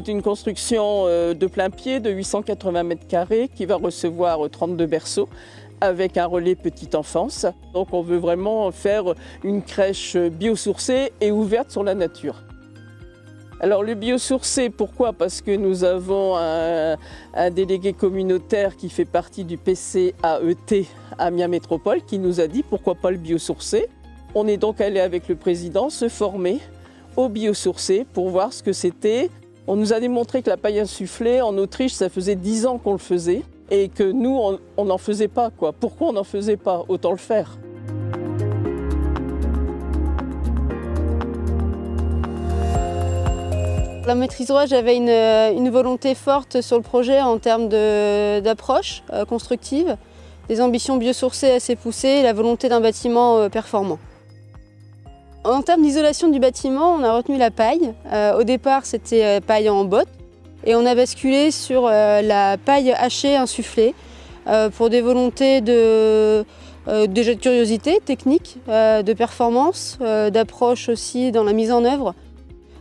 C'est une construction de plein pied de 880 mètres carrés qui va recevoir 32 berceaux avec un relais petite enfance. Donc on veut vraiment faire une crèche biosourcée et ouverte sur la nature. Alors le biosourcé, pourquoi? Parce que nous avons un délégué communautaire qui fait partie du PCAET Amiens Métropole qui nous a dit pourquoi pas le biosourcé. On est donc allé avec le président se former au biosourcé pour voir ce que c'était. On nous a démontré que la paille insufflée en Autriche, ça faisait 10 ans qu'on le faisait et que nous, on n'en faisait pas, quoi. Pourquoi on n'en faisait pas? Autant le faire. La maîtrise d'ouvrage avait une volonté forte sur le projet en termes d'approche constructive, des ambitions biosourcées assez poussées et la volonté d'un bâtiment performant. En termes d'isolation du bâtiment, on a retenu la paille. Au départ, c'était paille en botte et on a basculé sur la paille hachée insufflée pour des volontés déjà de curiosité technique, de performance, d'approche aussi dans la mise en œuvre.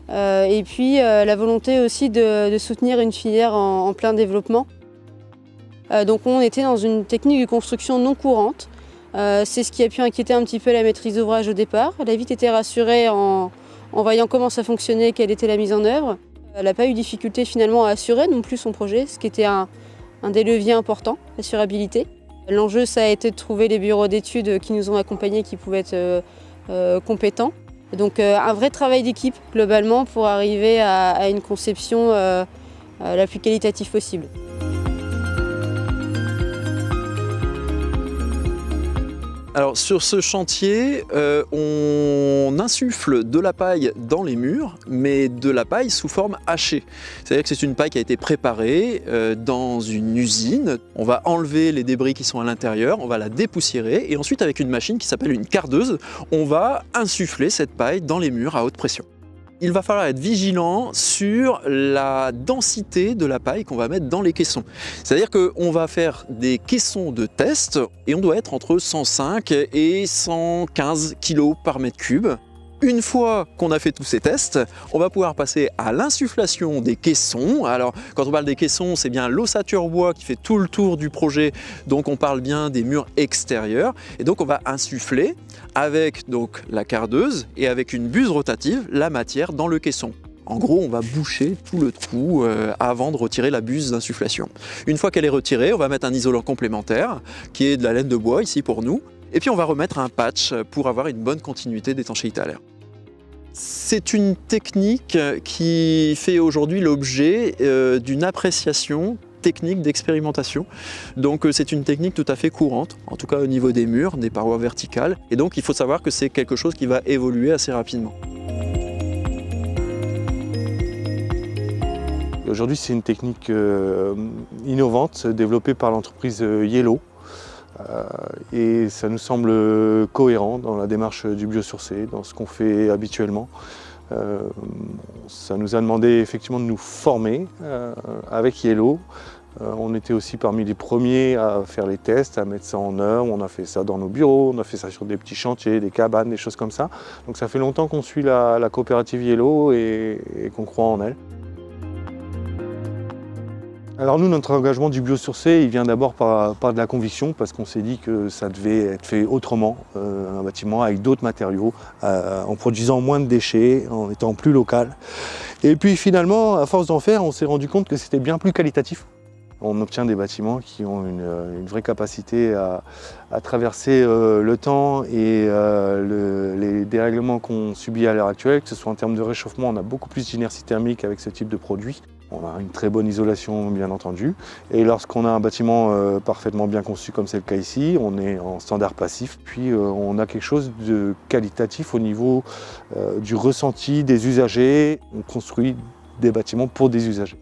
Et puis la volonté aussi de soutenir une filière en plein développement. Donc on était dans une technique de construction non courante. C'est ce qui a pu inquiéter un petit peu la maîtrise d'ouvrage au départ. Elle a vite été rassurée en voyant comment ça fonctionnait, quelle était la mise en œuvre. Elle n'a pas eu de difficulté finalement à assurer non plus son projet, ce qui était un des leviers importants, l'assurabilité. L'enjeu, ça a été de trouver les bureaux d'études qui nous ont accompagnés, qui pouvaient être compétents. Donc un vrai travail d'équipe globalement pour arriver à une conception la plus qualitative possible. Alors sur ce chantier, on insuffle de la paille dans les murs, mais de la paille sous forme hachée. C'est-à-dire que c'est une paille qui a été préparée dans une usine. On va enlever les débris qui sont à l'intérieur, on va la dépoussiérer et ensuite avec une machine qui s'appelle une cardeuse, on va insuffler cette paille dans les murs à haute pression. Il va falloir être vigilant sur la densité de la paille qu'on va mettre dans les caissons. C'est-à-dire qu'on va faire des caissons de test et on doit être entre 105 et 115 kg par mètre cube. Une fois qu'on a fait tous ces tests, on va pouvoir passer à l'insufflation des caissons. Alors, quand on parle des caissons, c'est bien l'ossature bois qui fait tout le tour du projet, donc on parle bien des murs extérieurs. Et donc on va insuffler avec donc la cardeuse et avec une buse rotative la matière dans le caisson. En gros, on va boucher tout le trou avant de retirer la buse d'insufflation. Une fois qu'elle est retirée, on va mettre un isolant complémentaire qui est de la laine de bois ici pour nous. Et puis on va remettre un patch pour avoir une bonne continuité d'étanchéité à l'air. C'est une technique qui fait aujourd'hui l'objet d'une appréciation technique d'expérimentation. Donc c'est une technique tout à fait courante, en tout cas au niveau des murs, des parois verticales. Et donc il faut savoir que c'est quelque chose qui va évoluer assez rapidement. Aujourd'hui, c'est une technique innovante développée par l'entreprise Yellow. Et ça nous semble cohérent dans la démarche du biosourcé, dans ce qu'on fait habituellement. Ça nous a demandé effectivement de nous former avec Yellow. On était aussi parmi les premiers à faire les tests, à mettre ça en œuvre. On a fait ça dans nos bureaux, on a fait ça sur des petits chantiers, des cabanes, des choses comme ça. Donc ça fait longtemps qu'on suit la coopérative Yellow et qu'on croit en elle. Alors nous, notre engagement du biosourcé, il vient d'abord par de la conviction, parce qu'on s'est dit que ça devait être fait autrement, un bâtiment avec d'autres matériaux, en produisant moins de déchets, en étant plus local. Et puis finalement, à force d'en faire, on s'est rendu compte que c'était bien plus qualitatif. On obtient des bâtiments qui ont une vraie capacité à traverser le temps et les dérèglements qu'on subit à l'heure actuelle, que ce soit en termes de réchauffement, on a beaucoup plus d'inertie thermique avec ce type de produit. On a une très bonne isolation, bien entendu. Et lorsqu'on a un bâtiment parfaitement bien conçu, comme c'est le cas ici, on est en standard passif. Puis on a quelque chose de qualitatif au niveau du ressenti des usagers. On construit des bâtiments pour des usagers.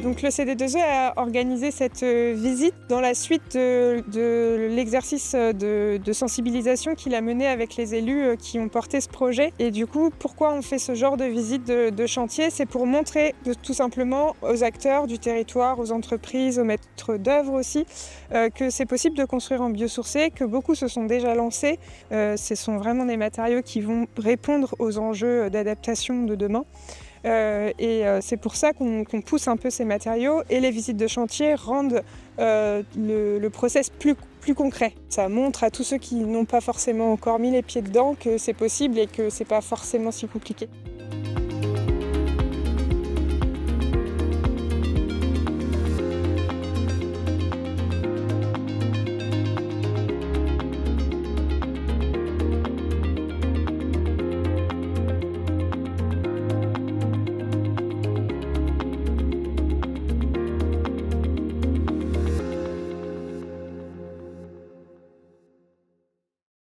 Donc Donc le CD2E a organisé cette visite dans la suite de l'exercice de sensibilisation qu'il a mené avec les élus qui ont porté ce projet. Et du coup, pourquoi on fait ce genre de visite de chantier? C'est pour montrer tout simplement aux acteurs du territoire, aux entreprises, aux maîtres d'œuvre aussi, que c'est possible de construire en biosourcé, que beaucoup se sont déjà lancés. Ce sont vraiment des matériaux qui vont répondre aux enjeux d'adaptation de demain. C'est pour ça qu'on pousse un peu ces matériaux, et les visites de chantier rendent le process plus concret. Ça montre à tous ceux qui n'ont pas forcément encore mis les pieds dedans que c'est possible et que c'est pas forcément si compliqué.